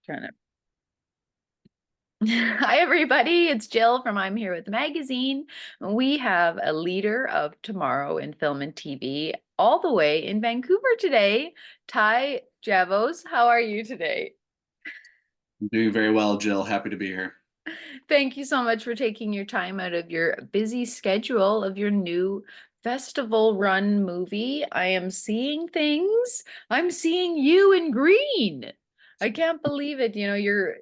Trying to. Hi, everybody. It's Jill from I'm Here with the Magazine. We have a leader of tomorrow in film and TV all the way in Vancouver today. Ty Javos, how are you today? I'm doing very well, Jill. Happy to be here. Thank you so much for taking your time out of your busy schedule of your new festival run movie. I am seeing things. I'm seeing you in green. I can't believe it.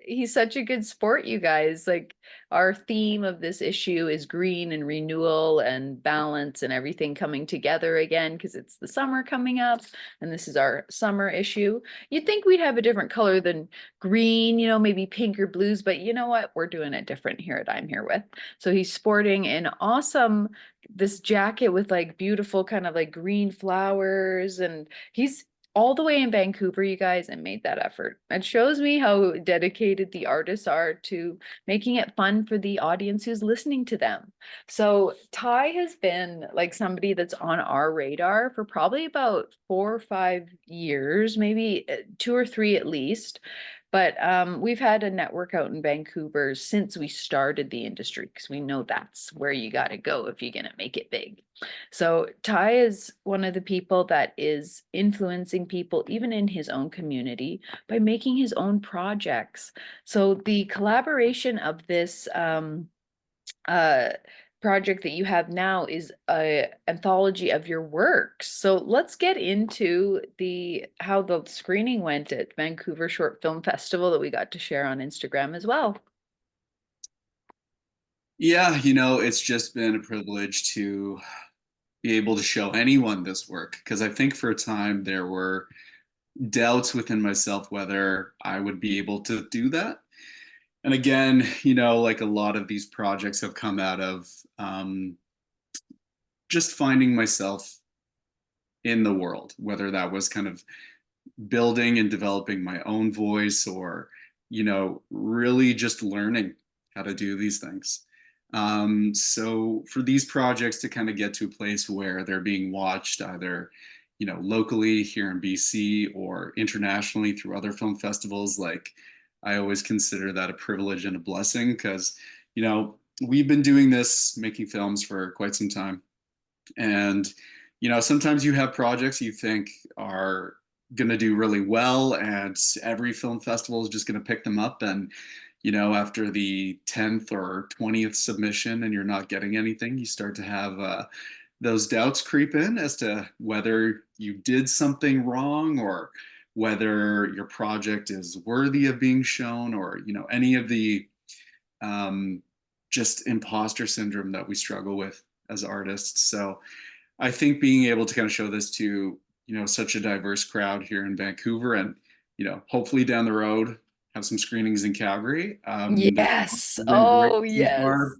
He's such a good sport, you guys. Like our theme of this issue is green and renewal and balance and everything coming together again because it's the summer coming up and this is our summer issue. You'd think we'd have a different color than green, maybe pink or blues, but you know what? We're doing it different here at I'm Here With. So he's sporting an awesome this jacket with like beautiful kind of like green flowers, and he's all the way in Vancouver, you guys, and made that effort. It shows me how dedicated the artists are to making it fun for the audience who's listening to them. So Ty has been like somebody that's on our radar for probably about 4 or 5 years, maybe two or three at least. But we've had a network out in Vancouver since we started the industry because we know that's where you got to go if you're going to make it big. So Ty is one of the people that is influencing people even in his own community by making his own projects. So the collaboration of this uh, project that you have now is a anthology of your works. So let's get into the how the screening went at Vancouver Short Film Festival that we got to share on Instagram as well. Yeah, it's just been a privilege to be able to show anyone this work because I think for a time there were doubts within myself whether I would be able to do that. And again, like a lot of these projects have come out of just finding myself in the world, whether that was kind of building and developing my own voice or, really just learning how to do these things. So for these projects to kind of get to a place where they're being watched either, locally here in BC or internationally through other film festivals, like I always consider that a privilege and a blessing because, we've been doing this, making films for quite some time. And, sometimes you have projects you think are going to do really well, and every film festival is just going to pick them up. And, after the 10th or 20th submission and you're not getting anything, you start to have those doubts creep in as to whether you did something wrong or whether your project is worthy of being shown or, any of the um, just imposter syndrome that we struggle with as artists. So I think being able to kind of show this to, such a diverse crowd here in Vancouver and, hopefully down the road have some screenings in Calgary. Has Yes. been great Oh, so far. yes.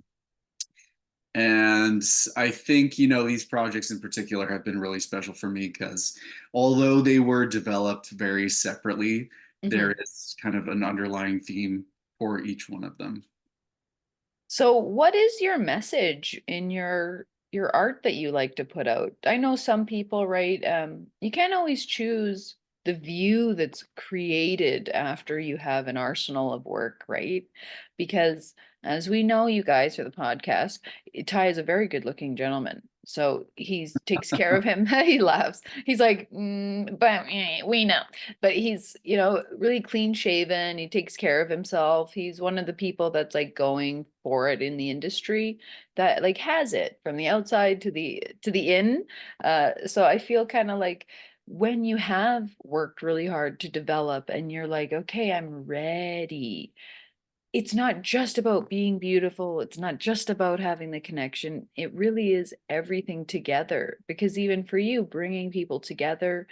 And I think, these projects in particular have been really special for me because although they were developed very separately, there Mhm. is kind of an underlying theme for each one of them. So what is your message in your art that you like to put out? I know some people, right? You can't always choose the view that's created after you have an arsenal of work, right? Because as we know, you guys for the podcast, Ty is a very good looking gentleman. So he takes care of him. He laughs. He's like, but we know. But he's, really clean shaven. He takes care of himself. He's one of the people that's like going for it in the industry that like has it from the outside to the in. So I feel kind of like when you have worked really hard to develop and you're like, okay, I'm ready, it's not just about being beautiful. It's not just about having the connection. It really is everything together. Because even for you, bringing people together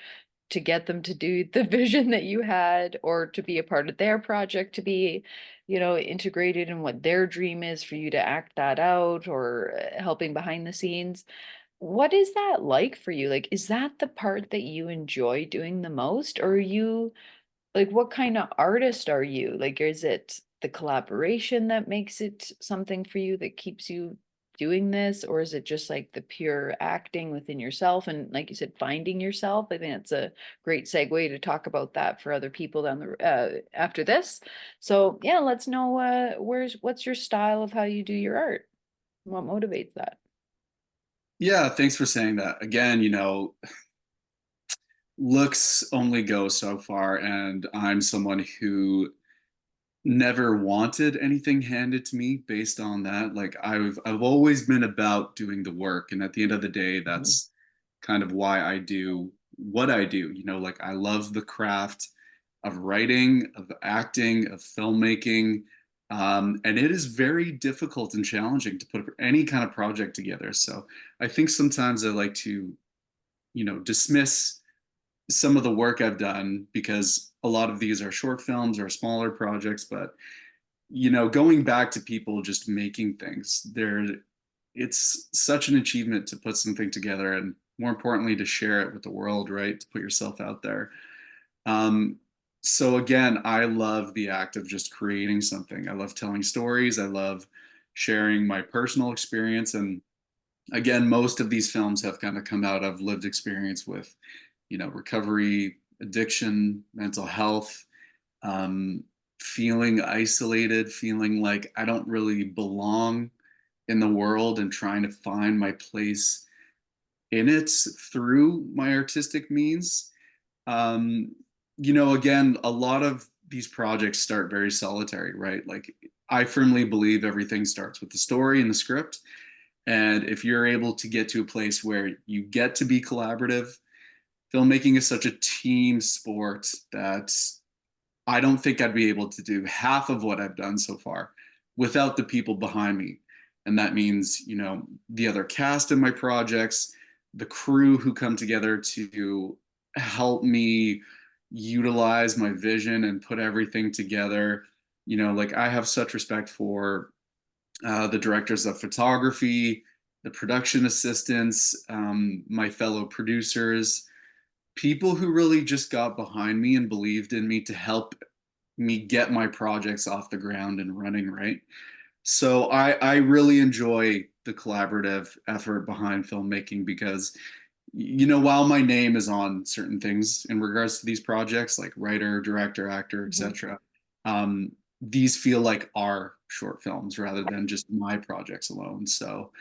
to get them to do the vision that you had or to be a part of their project, to be, integrated in what their dream is for you to act that out or helping behind the scenes. What is that like for you? Like, is that the part that you enjoy doing the most? Or are you like, what kind of artist are you? Like, is it the collaboration that makes it something for you that keeps you doing this, or is it just like the pure acting within yourself? And like you said, finding yourself. I think it's a great segue to talk about that for other people down the after this. So yeah, let's know what's your style of how you do your art? What motivates that? Yeah, thanks for saying that. Again, looks only go so far, and I'm someone who never wanted anything handed to me based on that. Like I've always been about doing the work, and at the end of the day, Mhm. that's kind of why I do what I do. Like I love the craft of writing, of acting, of filmmaking. And it is very difficult and challenging to put any kind of project together. So I think sometimes I like to, dismiss some of the work I've done because a lot of these are short films or smaller projects, but going back to people just making things, it's such an achievement to put something together and more importantly to share it with the world, right? To put yourself out there. Um, so again, I love the act of just creating something. I love telling stories. I love sharing my personal experience. And again, most of these films have kind of come out of lived experience with, recovery, addiction, mental health, um, feeling isolated, feeling like I don't really belong in the world and trying to find my place in it through my artistic means. Um, again, a lot of these projects start very solitary, right? Like I firmly believe everything starts with the story and the script. And if you're able to get to a place where you get to be collaborative, filmmaking is such a team sport that I don't think I'd be able to do half of what I've done so far without the people behind me. And that means, the other cast in my projects, the crew who come together to help me utilize my vision and put everything together. Like I have such respect for the directors of photography, the production assistants, my fellow producers, people who really just got behind me and believed in me to help me get my projects off the ground and running, right? So I really enjoy the collaborative effort behind filmmaking because while my name is on certain things in regards to these projects like writer, director, actor, Mhm. etc., um, these feel like our short films rather than just my projects alone. So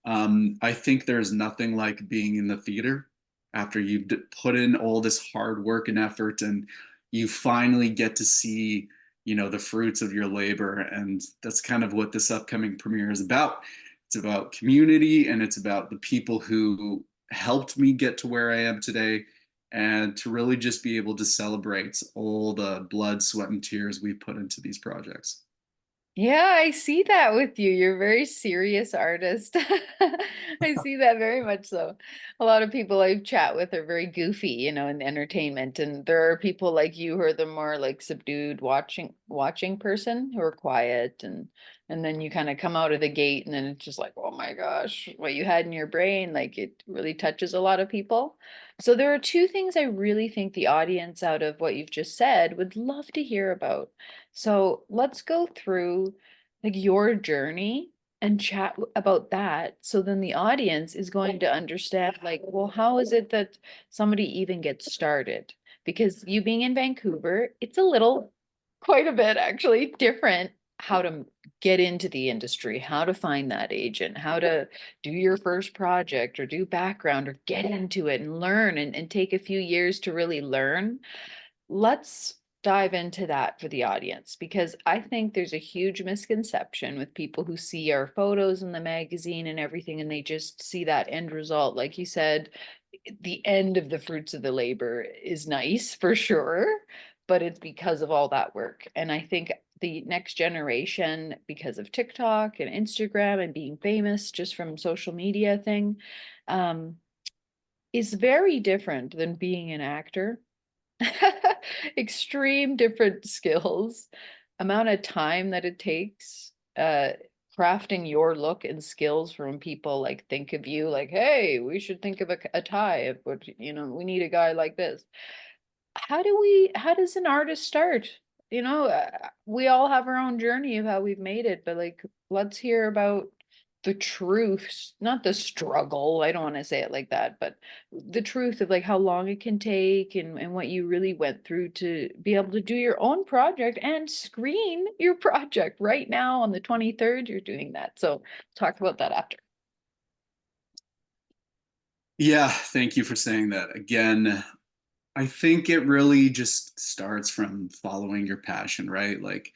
I think there's nothing like being in the theater after you've put in all this hard work and effort and you finally get to see the fruits of your labor. And that's kind of what this upcoming premiere is about. It's about community and it's about the people who helped me get to where I am today and to really just be able to celebrate all the blood, sweat, and tears we put into these projects. Yeah, I see that with you. You're a very serious artist. I see that very much so. A lot of people I chat with are very goofy, in entertainment, and there are people like you who are the more like subdued watching person who are quiet and then you kind of come out of the gate and then it's just like, oh my gosh, what you had in your brain, like it really touches a lot of people. So there are two things I really think the audience out of what you've just said would love to hear about. So let's go through like your journey and chat about that. So then the audience is going to understand, like, well, how is it that somebody even gets started? Because you being in Vancouver, it's a little, quite a bit actually different how to get into the industry, how to find that agent, how to do your first project or do background or get into it and learn and take a few years to really learn. Let's dive into that for the audience because I think there's a huge misconception with people who see our photos in the magazine and everything, and they just see that end result. Like you said, the end of the fruits of the labor is nice for sure, but it's because of all that work. And I think the next generation, because of TikTok and Instagram and being famous just from social media thing, um, is very different than being an actor. Extreme different skills, amount of time that it takes, crafting your look and skills from people like think of you like, hey, we should think of a tie, but we need a guy like this. How does an artist start? We all have our own journey of how we've made it, but like, let's hear about the truth, not the struggle. I don't want to say it like that, but the truth of like how long it can take and what you really went through to be able to do your own project and screen your project right now on the 23rd. You're doing that. So talk about that after. Yeah, thank you for saying that. Again, I think it really just starts from following your passion, right? Like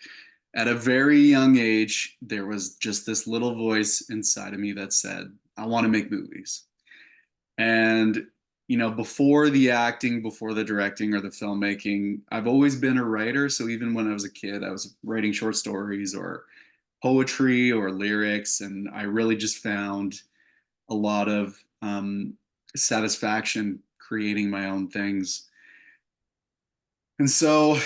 at a very young age, there was just this little voice inside of me that said, I want to make movies. And, before the acting, before the directing or the filmmaking, I've always been a writer. So even when I was a kid, I was writing short stories or poetry or lyrics. And I really just found a lot of satisfaction creating my own things. And so,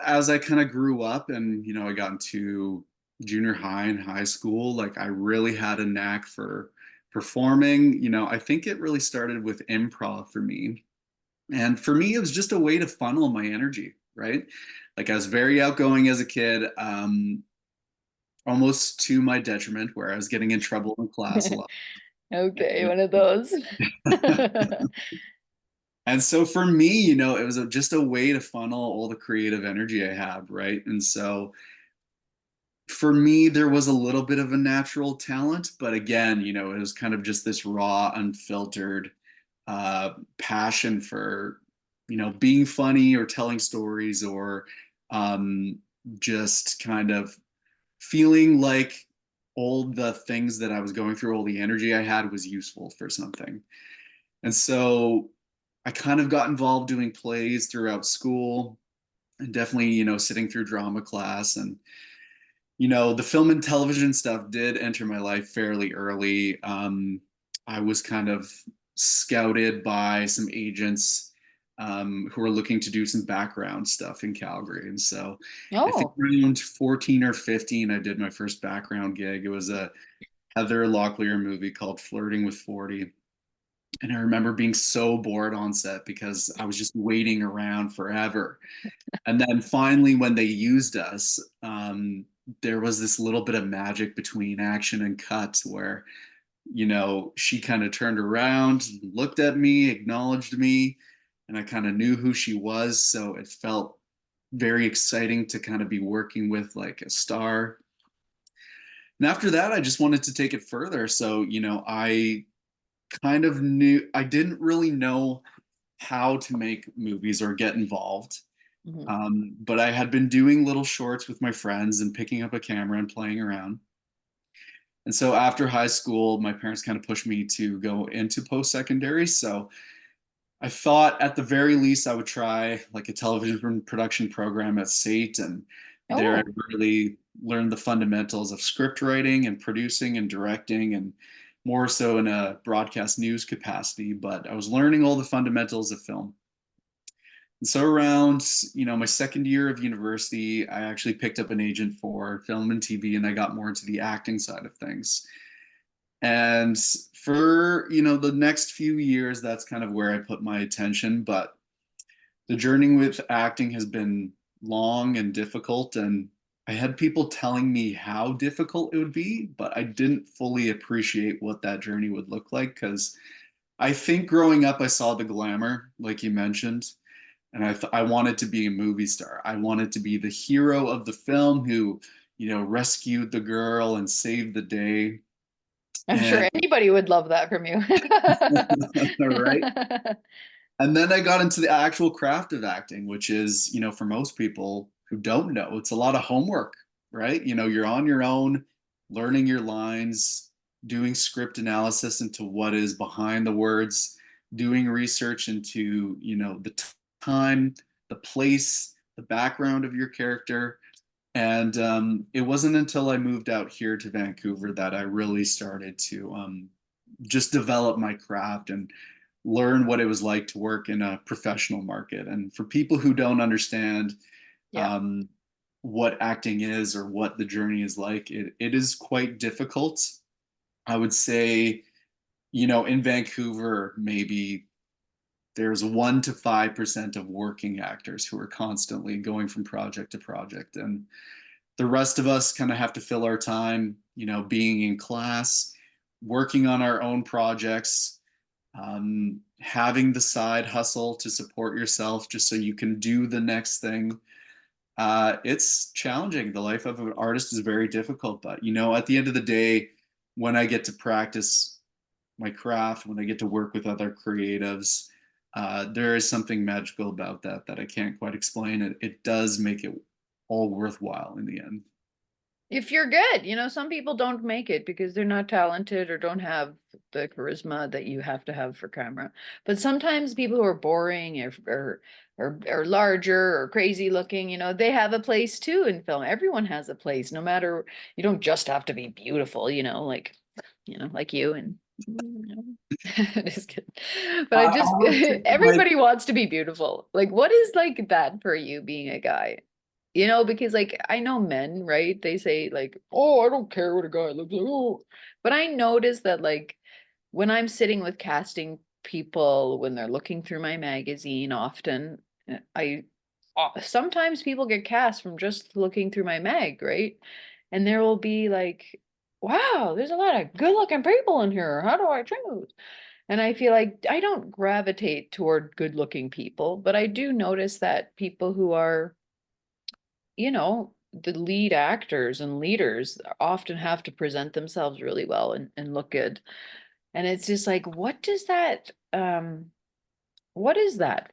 as I kind of grew up and, I got into junior high and high school, like I really had a knack for performing. I think it really started with improv for me. And for me, it was just a way to funnel my energy, right? Like I was very outgoing as a kid, almost to my detriment, where I was getting in trouble in class a lot. Okay, one of those. And so for me, it was just a way to funnel all the creative energy I have, right? And so for me, there was a little bit of a natural talent, but again, it was kind of just this raw, unfiltered passion for, being funny or telling stories or um, just kind of feeling like all the things that I was going through, all the energy I had was useful for something. And so I kind of got involved doing plays throughout school and definitely, sitting through drama class. And, the film and television stuff did enter my life fairly early. I was kind of scouted by some agents who were looking to do some background stuff in Calgary. And so I think Oh, around 14 or 15, I did my first background gig. It was a Heather Locklear movie called Flirting with 40. And I remember being so bored on set because I was just waiting around forever. And then finally, when they used us, there was this little bit of magic between action and cut where, she kind of turned around, looked at me, acknowledged me, and I kind of knew who she was. So it felt very exciting to kind of be working with like a star. And after that, I just wanted to take it further. So, I kind of knew, I didn't really know how to make movies or get involved. mhm. But I had been doing little shorts with my friends and picking up a camera and playing around. And so after high school, my parents kind of pushed me to go into post secondary. So I thought at the very least I would try like a television production program at SAIT. And there I Oh, really learned the fundamentals of script writing and producing and directing and more so in a broadcast news capacity. But I was learning all the fundamentals of film. And so around, my second year of university, I actually picked up an agent for film and TV and I got more into the acting side of things. And for, the next few years, that's kind of where I put my attention. But the journey with acting has been long and difficult. And I had people telling me how difficult it would be, but I didn't fully appreciate what that journey would look like because I think growing up, I saw the glamour, like you mentioned, and I wanted to be a movie star. I wanted to be the hero of the film who, rescued the girl and saved the day. I'm And sure anybody would love that from you. right. And then I got into the actual craft of acting, which is, for most people who don't know, it's a lot of homework, right? You're on your own, learning your lines, doing script analysis into what is behind the words, doing research into, the time, the place, the background of your character. And it wasn't until I moved out here to Vancouver that I really started to just develop my craft and learn what it was like to work in a professional market. And for people who don't understand Yeah. um, what acting is or what the journey is like, it is quite difficult. I would say, in Vancouver, maybe there's 1 to 5% of working actors who are constantly going from project to project. And the rest of us kind of have to fill our time, being in class, working on our own projects, having the side hustle to support yourself just so you can do the next thing. It's challenging. The life of an artist is very difficult, but at the end of the day, when I get to practice my craft, when I get to work with other creatives, there is something magical about that I can't quite explain. It does make it all worthwhile in the end. If you're good, some people don't make it because they're not talented or don't have the charisma that you have to have for camera. But sometimes people who are boring or larger or crazy looking, they have a place too in film. Everyone has a place, no matter, you don't just have to be beautiful, like you and just kidding. But I just everybody wants to be beautiful. Like, what is like that for you being a guy? Because like I know men, right? They say like, "Oh, I don't care what a guy looks like." Oh, but I notice that like when I'm sitting with casting people when they're looking through my magazine, often I sometimes people get cast from just looking through my mag, right? And there will be like, "Wow, there's a lot of good-looking people in here. How do I choose?" And I feel like I don't gravitate toward good-looking people, but I do notice that people who are the lead actors and leaders often have to present themselves really well and look good. And it's just like, what is that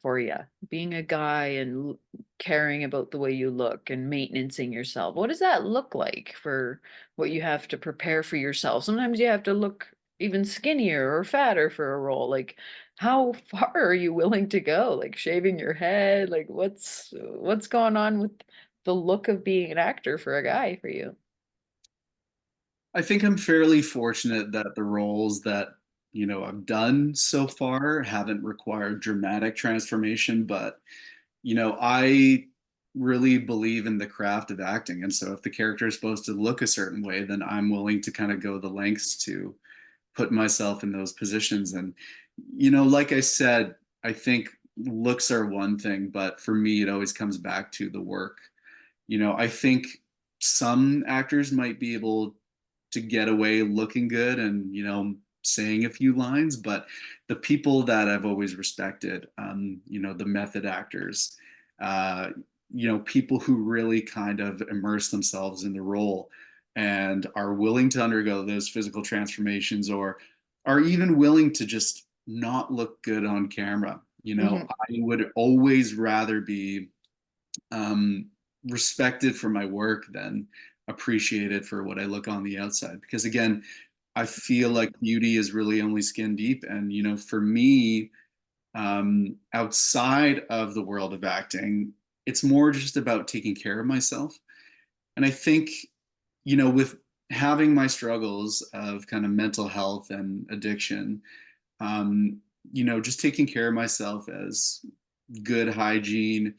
for you? Being a guy and caring about the way you look and maintaining yourself. What does that look like for what you have to prepare for yourself? Sometimes you have to look even skinnier or fatter for a role. Like, how far are you willing to go? Like shaving your head? Like what's going on with the look of being an actor for a guy for you? I think I'm fairly fortunate that the roles that, I've done so far haven't required dramatic transformation, but, I really believe in the craft of acting. And so if the character is supposed to look a certain way, then I'm willing to kind of go the lengths to put myself in those positions. And, like I said, I think looks are one thing, but for me, it always comes back to the work. I think some actors might be able to get away looking good and saying a few lines, but the people that I've always respected, the method actors, uh, people who really kind of immerse themselves in the role and are willing to undergo those physical transformations, or are even willing to just not look good on camera. Mhm. I would always rather be um, respected for my work than appreciated for what I look on the outside. Because again, I feel like beauty is really only skin deep. And, for me, outside of the world of acting, it's more just about taking care of myself. And I think, with having my struggles of kind of mental health and addiction, um, just taking care of myself as good hygiene,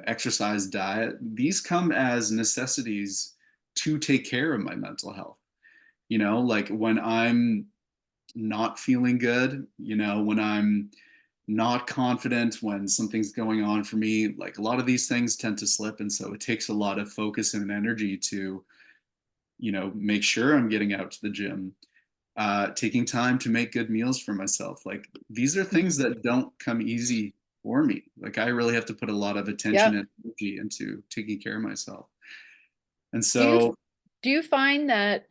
exercise, diet, these come as necessities to take care of my mental health. Like when I'm not feeling good, when I'm not confident, when something's going on for me, like a lot of these things tend to slip. And so it takes a lot of focus and energy to, make sure I'm getting out to the gym, taking time to make good meals for myself. Like these are things Mhm. that don't come easy for me. Like I really have to put a lot of attention Yep. and energy into taking care of myself. And Do you so do you find that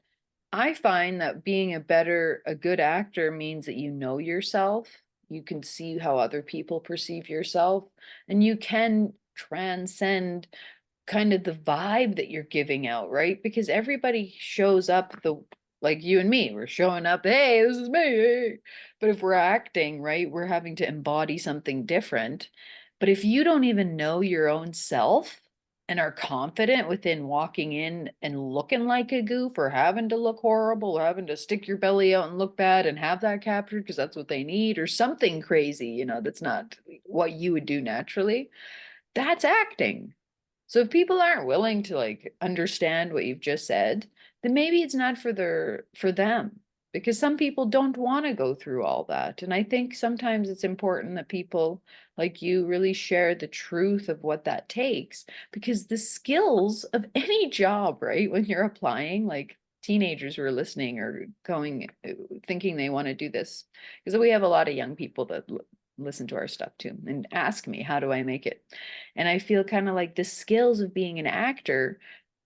I find that being a good actor means that you know yourself, you can see how other people perceive yourself, and you can transcend kind of the vibe that you're giving out, right? Because everybody shows up like you and me, we're showing up, hey, this is me. Hey. But if we're acting, right, we're having to embody something different. But if you don't even know your own self and are confident within walking in and looking like a goof or having to look horrible or having to stick your belly out and look bad and have that captured because that's what they need or something crazy, that's not what you would do naturally, that's acting. So if people aren't willing to like understand what you've just said, then maybe it's not for them. because some people don't want to go through all that. And I think sometimes it's important that people like you really share the truth of what that takes, because the skills of any job, right? When you're applying, like teenagers who are listening or going, thinking they want to do this, because we have a lot of young people that listen to our stuff too and ask me, how do I make it? And I feel kind of like the skills of being an actor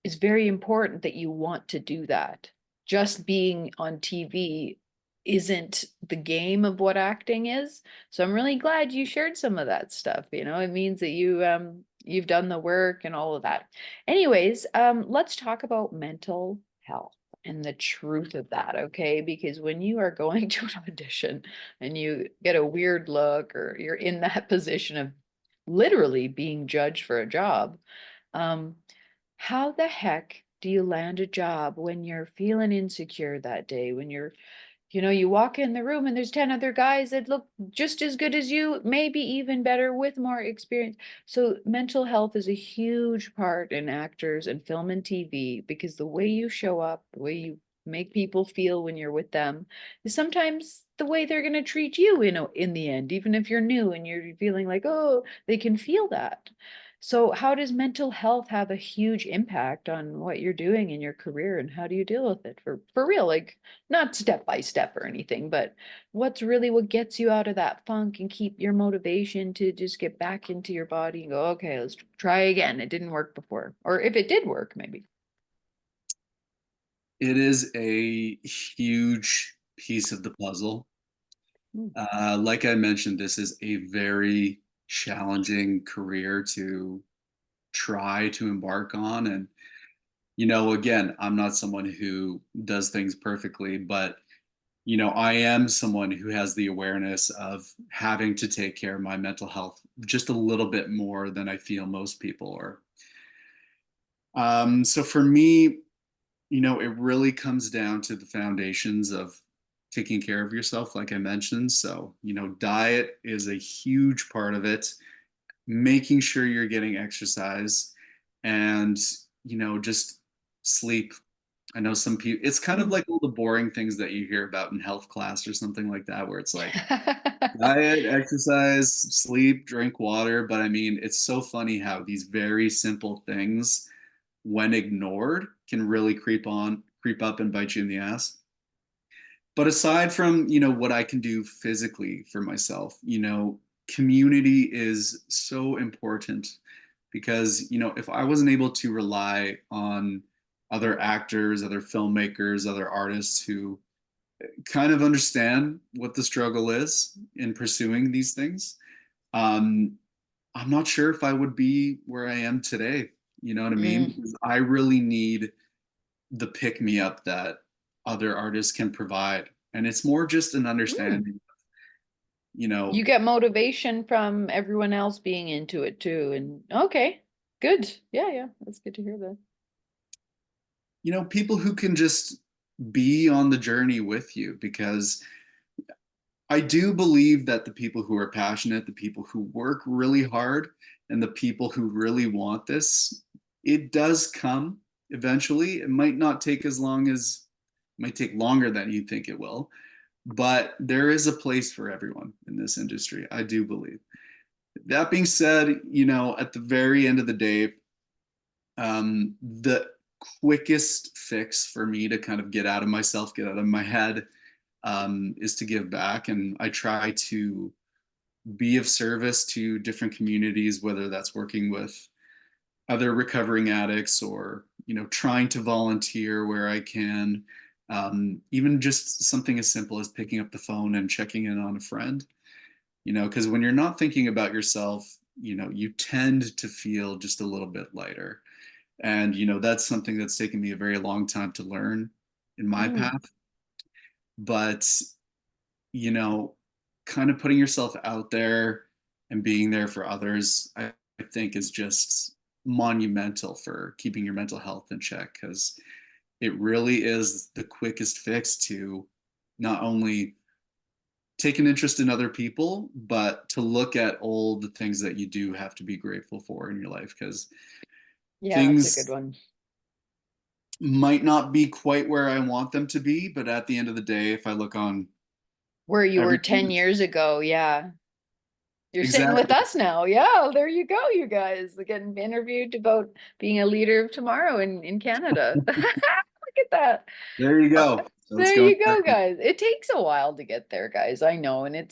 is very important, that you want to do that. Just being on TV isn't the game of what acting is. So I'm really glad you shared some of that stuff. You know, it means that you've done the work and all of that. Anyways, let's talk about mental health and the truth of that, okay? Because when you are going to an audition and you get a weird look, or you're in that position of literally being judged for a job, um, how the heck do you land a job when you're feeling insecure that day? When you're, you walk in the room and there's 10 other guys that look just as good as you, maybe even better with more experience. So mental health is a huge part in actors and film and TV, because the way you show up, the way you make people feel when you're with them is sometimes the way they're going to treat you, in the end, even if you're new and you're feeling like, oh, they can feel that. So how does mental health have a huge impact on what you're doing in your career, and how do you deal with it for real? Like, not step by step or anything, but what gets you out of that funk and keep your motivation to just get back into your body and go, okay, let's try again. It didn't work before. Or if it did work, maybe. It is a huge piece of the puzzle. Mm. Like I mentioned, this is a very challenging career to try to embark on. And, again, I'm not someone who does things perfectly, but, I am someone who has the awareness of having to take care of my mental health just a little bit more than I feel most people are. So for me, it really comes down to the foundations of taking care of yourself, like I mentioned. So, diet is a huge part of it, making sure you're getting exercise and, just sleep. I know some people, it's kind of Mm. like all the boring things that you hear about in health class or something like that, where it's like diet, exercise, sleep, drink water. But I mean, it's so funny how these very simple things, when ignored, can really creep up and bite you in the ass. But aside from, what I can do physically for myself, community is so important because, if I wasn't able to rely on other actors, other filmmakers, other artists who kind of understand what the struggle is in pursuing these things, um, I'm not sure if I would be where I am today. You know what I mean? Mm. Because I really need the pick me up that other artists can provide. And it's more just an Mm. understanding, you know, You get motivation from everyone else being into it too. And okay, good. Yeah, yeah. That's good to hear that. people who can just be on the journey with you because I do believe that the people who are passionate, the people who work really hard, and the people who really want this, it does come eventually. It might not take as long as, it might take longer than you think it will, but there is a place for everyone in this industry. I do believe. That being said, at the very end of the day, the quickest fix for me to kind of get out of myself, get out of my head, is to give back. And I try to be of service to different communities, whether that's working with other recovering addicts or, trying to volunteer where I can. Even just something as simple as picking up the phone and checking in on a friend, because when you're not thinking about yourself, you tend to feel just a little bit lighter. And, that's something that's taken me a very long time to learn in my Mm. path. But, you know, kind of putting yourself out there and being there for others, I think is just monumental for keeping your mental health in check because it really is the quickest fix to not only take an interest in other people, but to look at all the things that you do have to be grateful for in your life because Yeah, that's a good things one. might not be quite where I want them to be, but at the end of the day, if I look on Where you were everything 10 years ago. Yeah. You're sitting with exactly, us now. Yeah, there you go, you guys. Getting interviewed about being a leader of tomorrow in Canada. Look at that. there you Uh, go. So it's There going you go, quickly. guys. It takes a while to get there, guys. I know. And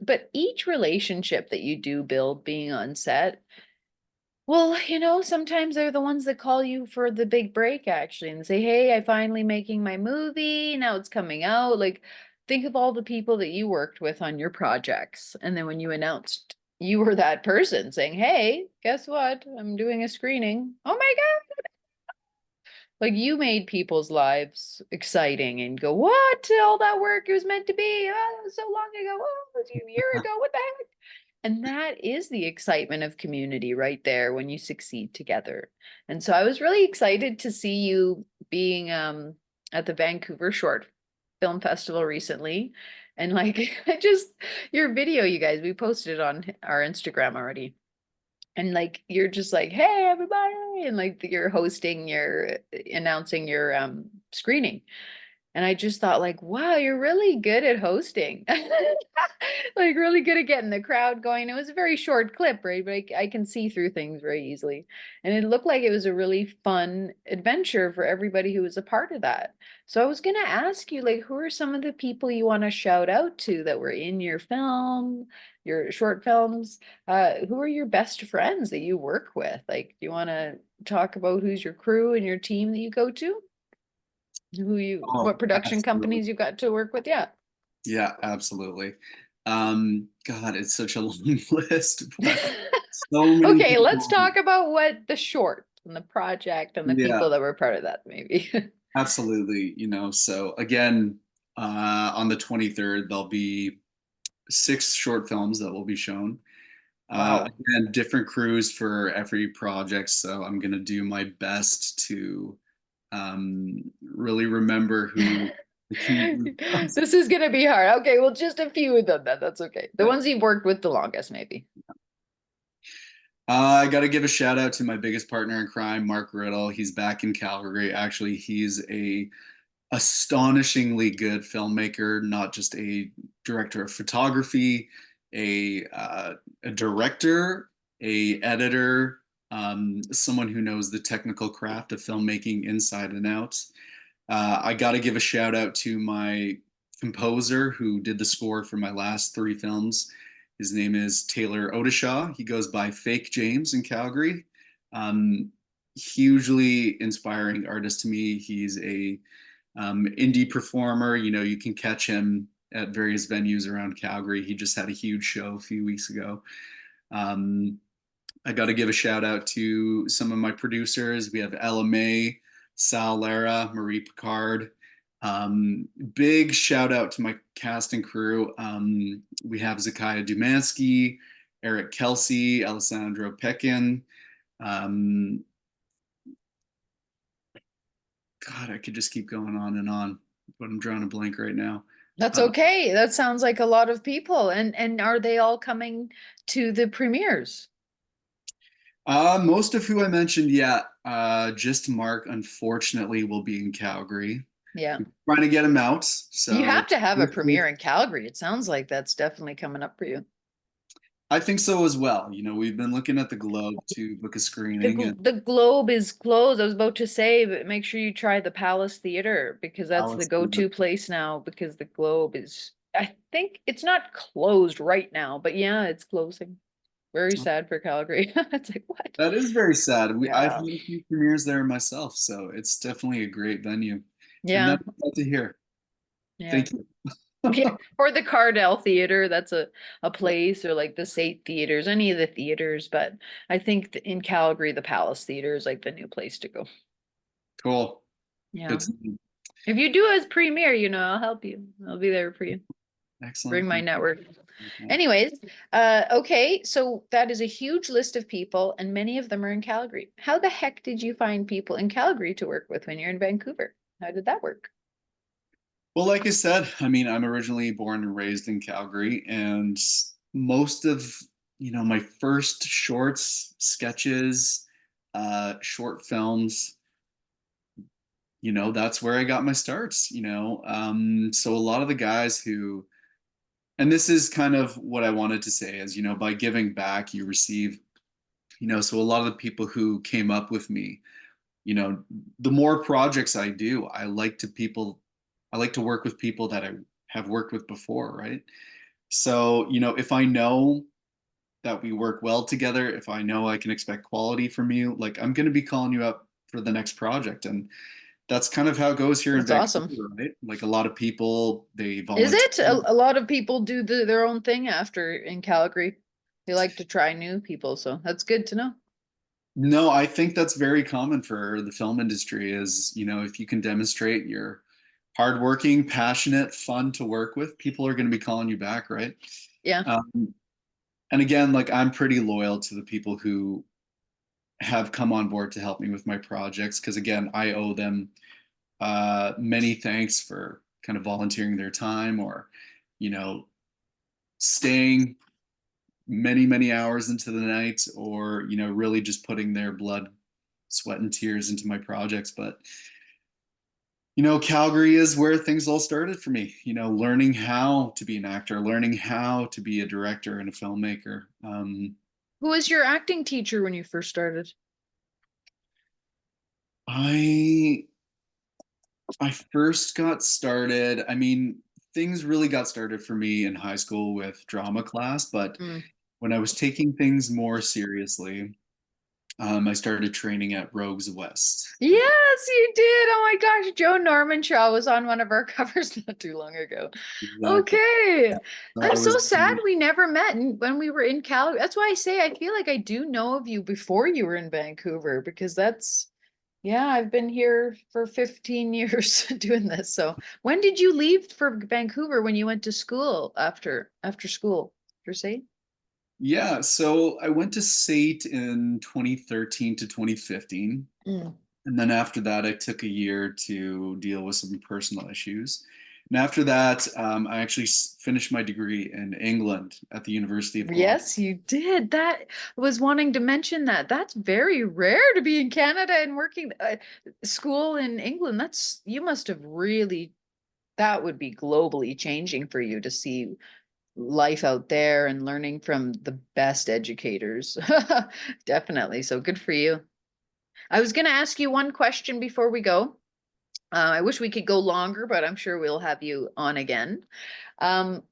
but each relationship that you do build being on set, well, sometimes they're the ones that call you for the big break actually and say, "Hey, I finally making my movie. Now it's coming out." Like, think of all the people that you worked with on your projects. And then when you announced you were that person saying, "Hey, guess what? I'm doing a screening." Oh my God. Like, you made people's lives exciting and go, "What? All that work it was meant to be. Oh, that was so long ago. Oh, it was a year ago. What the heck?" And that is the excitement of community right there when you succeed together. And so I was really excited to see you being at the Vancouver Short Film Festival recently. And like I just your video, you guys, we posted it on our Instagram already. And like you're just like, "Hey everybody," and like you're hosting your announcing your screening. And I just thought like, wow, you're really good at hosting. Like really good at getting the crowd going. It was a very short clip, right? But I can see through things very easily. And it looked like it was a really fun adventure for everybody who was a part of that. So I was going to ask you, like, who are some of the people you want to shout out to that were in your film, your short films? Who are your best friends that you work with? Like, do you want to talk about who's your crew and your team that you go to? Oh, What production absolutely. companies you got to work with? Yeah. Yeah, absolutely. God, it's such a long list, but so many Okay, let's people. talk about what the short and the project and the Yeah, people that were part of that, maybe. absolutely. So again, on the 23rd, there'll be 6 short films that will be shown. Wow. Again, different crews for every project, so I'm gonna do my best to really remember who the key group was. This is gonna be hard. Okay, well, just a few of them then. That's okay. The Yeah. ones you've worked with the longest, maybe. I got to give a shout out to my biggest partner in crime, Mark Riddle. He's back in Calgary. Actually, he's a astonishingly good filmmaker, not just a director of photography, a director, a editor, someone who knows the technical craft of filmmaking inside and out. I got to give a shout out to my composer who did the score for my last 3 films. His name is Taylor Odishaw. He goes by Fake James in Calgary. Um, Hugely inspiring artist to me. He's a indie performer. You can catch him at various venues around Calgary. He just had a huge show a few weeks ago. Um, I got to give a shout out to some of my producers. We have Ella May, Sal Lara, Marie Picard. Big shout out to my cast and crew. We have Zakiah Dumansky, Eric Kelsey, Alessandro Pekin. Um, God, I could just keep going on, but I'm drawing a blank right now. That's Uh, okay. That sounds like a lot of people. And are they all coming to the premieres? most of who I mentioned, yeah. Just Mark, unfortunately, will be in Calgary. Yeah. Trying to get him out. You So have to have a hopefully, premiere in Calgary. It sounds like that's definitely coming up for you. I think so as well. We've been looking at the Globe to book a screening, and The Globe is closed. I was about to say, but make sure you try the Palace Theater because that's the Alice. go-to place now because the Globe is, I think it's not closed right now, but yeah, it's closing. Very sad for Calgary. It's like, what? That is very sad. I've Yeah. had a few premieres there myself, so it's definitely a great venue, and Yeah. that's glad to hear. Yeah. Thank you. Yeah. Or the Cardell Theater, that's a place, or like the State Theaters, any of the theaters, but I think in Calgary, the Palace Theater is like the new place to go. Cool. Yeah. Good. To see. If you do as premier, I'll help you. I'll be there for you. Excellent. Bring my Thank network. you. Anyways, okay, so that is a huge list of people, and many of them are in Calgary. How the heck did you find people in Calgary to work with when you're in Vancouver? How did that work? Well, like I said, I mean, I'm originally born and raised in Calgary, and most of, my first shorts, sketches, short films, that's where I got my starts, so a lot of the guys who, and this is kind of what I wanted to say is, by giving back, you receive, so a lot of the people who came up with me, you know, the more projects I do, I like to work with people that I have worked with before, right? So, if I know that we work well together, if I know I can expect quality from you, like I'm going to be calling you up for the next project. And that's kind of how it goes here in That's awesome. Vancouver, right? Like a lot of people, they Is volunteer. it? A lot of people do their own thing after in Calgary. They like to try new people, so that's good to know. No, I think that's very common for the film industry is, if you can demonstrate you're hardworking, passionate, fun to work with, people are going to be calling you back, right? Yeah. Um, and again, like I'm pretty loyal to the people who have come on board to help me with my projects because again, I owe them many thanks for kind of volunteering their time or, you know, staying many hours into the night or, really just putting their blood, sweat, and tears into my projects. But, Calgary is where things all started for me, learning how to be an actor, learning how to be a director and a filmmaker. Who was your acting teacher when you first started? I I first got started, I mean, things really got started for me in high school with drama class, but Mm. when I was taking things more seriously, I started training at Rogues West. Yes, you did. Oh my gosh, Joe Normanshaw was on one of our covers not too long ago. Exactly. Okay. So I'm I so was, sad we never met when we were in Calgary. That's why I say I feel like I do know of you before you were in Vancouver because yeah, I've been here for 15 years doing this. So when did you leave for Vancouver when you went to school after school? After say? yeah, so I went to SAIT in 2013 to 2015. Mm. And then after that, I took a year to deal with some personal issues. And after that, I actually finished my degree in England at the University of Gloucestershire. Yes, you did. That was wanting to mention that. That's very rare to be in Canada and working school in England. You must have really, that would be globally changing for you to see life out there and learning from the best educators. Definitely. So good for you. I was going to ask you one question before we go. I wish we could go longer, but I'm sure we'll have you on again. Um,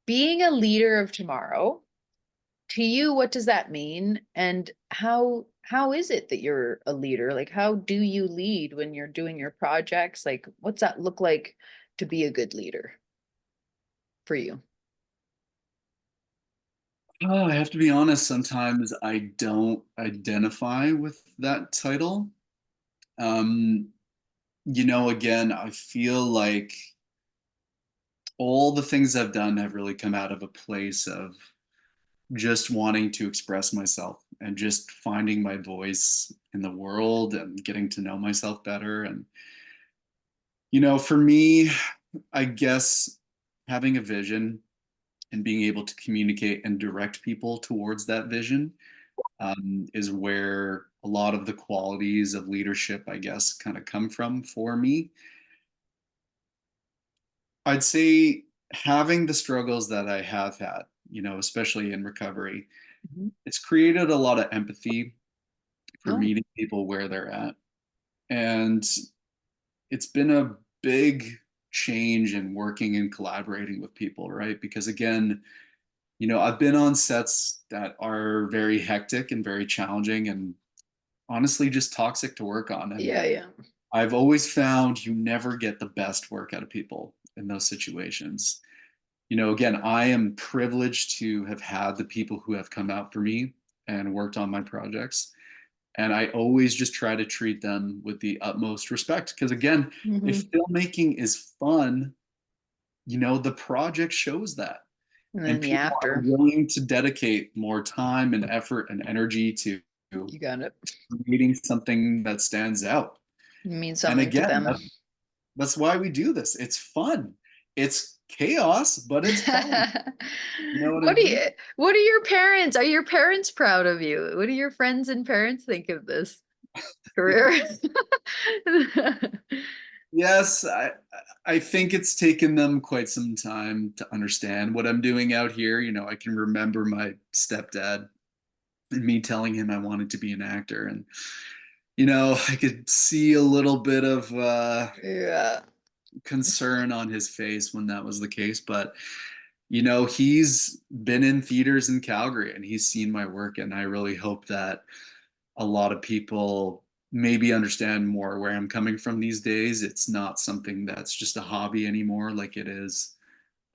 being a leader of tomorrow, to you, what does that mean? And how is it that you're a leader? Like, how do you lead when you're doing your projects? Like, what's that look like to be a good leader for you? Oh, I have to be honest, sometimes I don't identify with that title. Um, again, I feel like all the things I've done have really come out of a place of just wanting to express myself and just finding my voice in the world and getting to know myself better. And, for me, I guess having a vision and being able to communicate and direct people towards that vision is where a lot of the qualities of leadership, I guess, kind of come from for me. I'd say having the struggles that I have had, especially in recovery, Mhm. it's created a lot of empathy for Oh, meeting people where they're at. And it's been a big change in working and collaborating with people, right? Because again, I've been on sets that are very hectic and very challenging and honestly just toxic to work on. And yeah, yeah. I've always found you never get the best work out of people in those situations. Again, I am privileged to have had the people who have come out for me and worked on my projects. And I always just try to treat them with the utmost respect. Because again, if Hmm. filmmaking is fun, the project shows that. And And then the people are after, willing to dedicate more time and effort and energy to you got it. creating something that stands out. It means And something to again, them. that's why we do this. It's fun. It's chaos, but it's fun. You know what I What do mean? you, what are your parents? Are your parents proud of you? What do your friends and parents think of this? career. Yes, I think it's taken them quite some time to understand what I'm doing out here. You know, I can remember my stepdad and me telling him I wanted to be an actor, and you know, I could see a little bit of Yeah. concern on his face when that was the case, but you know, he's been in theaters in Calgary and he's seen my work, and I really hope that a lot of people maybe understand more where I'm coming from these days. It's not something that's just a hobby anymore, like it is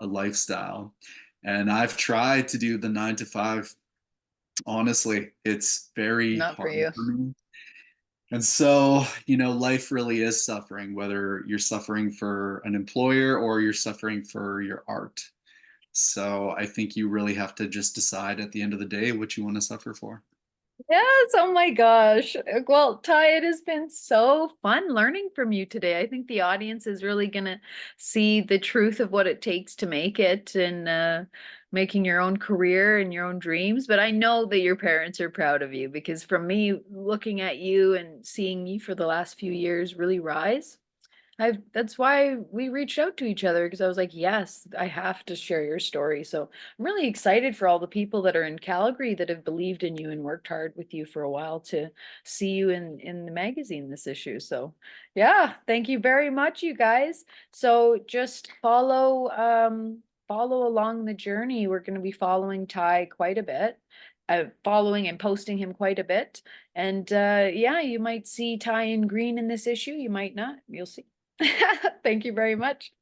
a lifestyle. And I've tried to do the 9 to 5. Honestly, it's very Not for hard you. for me. And so, you know, life really is suffering, whether you're suffering for an employer or you're suffering for your art. So I think you really have to just decide at the end of the day what you want to suffer for. Yes, oh my gosh. Well, Ty, it has been so fun learning from you today. I think the audience is really gonna see the truth of what it takes to make it and making your own career and your own dreams. But I know that your parents are proud of you because from me looking at you and seeing you for the last few years really rise, that's why we reached out to each other because I was like, yes, I have to share your story. So I'm really excited for all the people that are in Calgary that have believed in you and worked hard with you for a while to see you in the magazine this issue. So yeah, thank you very much, you guys. So just follow along the journey. We're going to be following Ty quite a bit. Following and posting him quite a bit. And yeah, you might see Ty in green in this issue. You might not. You'll see. Thank you very much.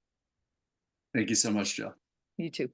Thank you so much, Jill. You too.